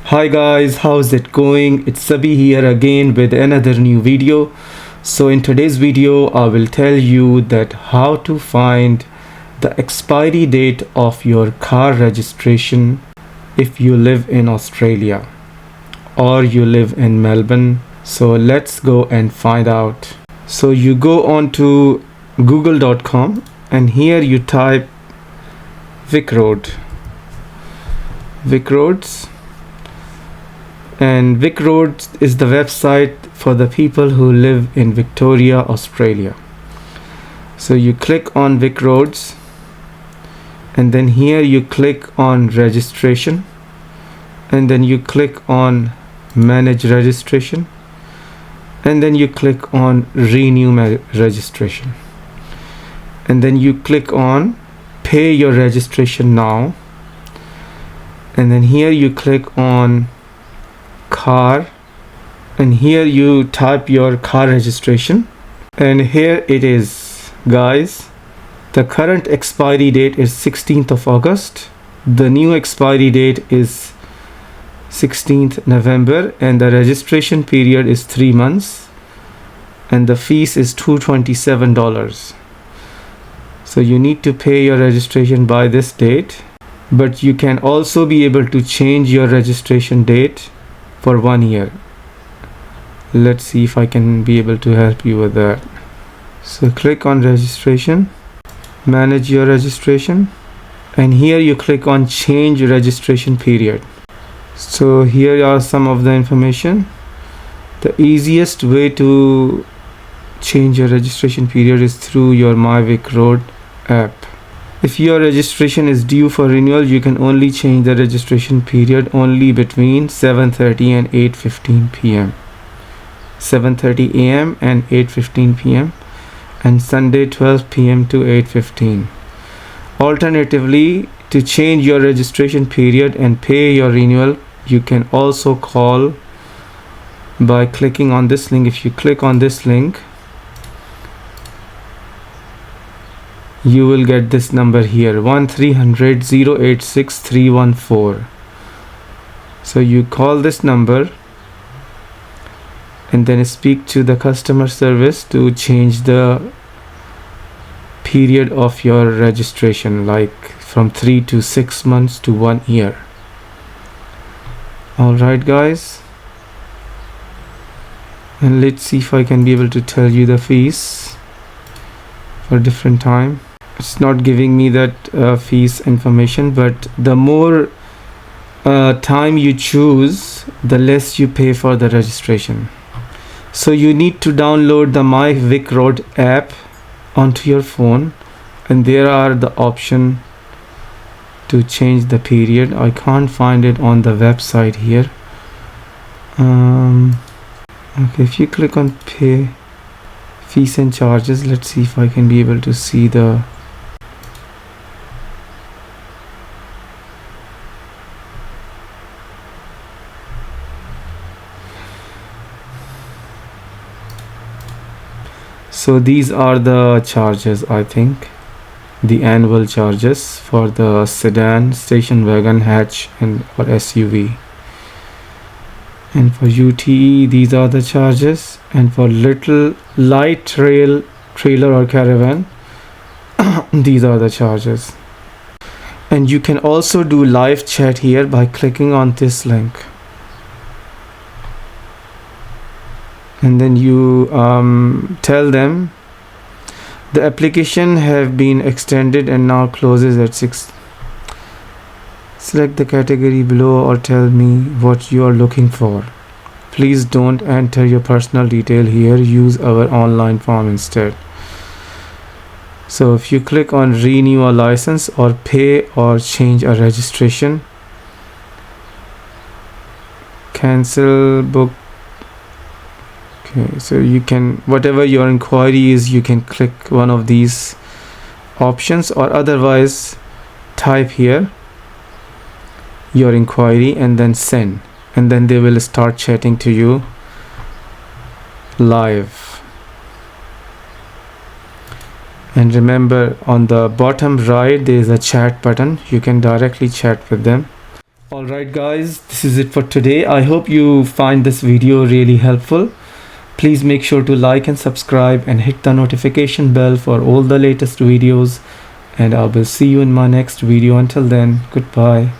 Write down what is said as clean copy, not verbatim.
Hi guys, how's it going? It's Sabi here again with another new video. So in today's video I will tell you that how to find the expiry date of your car registration if you live in Australia or you live in Melbourne. So let's go and find out. So you go on to google.com and here you type Vic Roads, and Vic Roads is the website for the people who live in Victoria, Australia. So you click on Vic Roads and then here you click on registration and then you click on manage registration and then you click on renew registration and then you click on pay your registration now and then here you click on car and here you type your car registration and here it is, guys. The current expiry date is 16th of August. The new expiry date is 16th November and the registration period is 3 months and the fees is $227. So you need to pay your registration by this date, but you can also be able to change your registration date for 1 year. Let's see if I can be able to help you with that. So click on registration, manage your registration, and here you click on change registration period. So here are some of the information. The easiest way to change your registration period is through your My Vic Road app. If your registration is due for renewal, you can only change the registration period only between 7:30 and 8:15 p.m. 7:30 a.m. and 8:15 p.m. and Sunday 12 p.m. to 8:15. Alternatively, to change your registration period and pay your renewal, you can also call by clicking on this link. If you click on this link, you will get this number here, 1-300-086-314. So you call this number and then speak to the customer service to change the period of your registration, like from 3 to 6 months to 1 year. Alright guys, and let's see if I can be able to tell you the fees for different time. It's not giving me that fees information, but the more time you choose, the less you pay for the registration. So you need to download the My Vic Road app onto your phone, and there are the option to change the period. I can't find it on the website here. Okay, if you click on pay fees and charges, let's see if I can be able to see the So these are the charges, I think, the annual charges for the sedan, station wagon, hatch and or SUV. And for UTE, these are the charges, and for little light trailer or caravan, these are the charges. And you can also do live chat here by clicking on this link. And then you tell them the application have been extended and now closes at 6. Select the category below or tell me what you are looking for. Please don't enter your personal detail here. Use our online form instead. So if you click on renew a license or pay or change a registration, cancel, book. Okay, so you can, whatever your inquiry is, you can click one of these options, or otherwise type here your inquiry and then send, and then they will start chatting to you live. And remember, on the bottom right there is a chat button. You can directly chat with them. Alright guys, this is it for today. I hope you find this video really helpful. Please make sure to like and subscribe and hit the notification bell for all the latest videos, and I will see you in my next video. Until then, goodbye.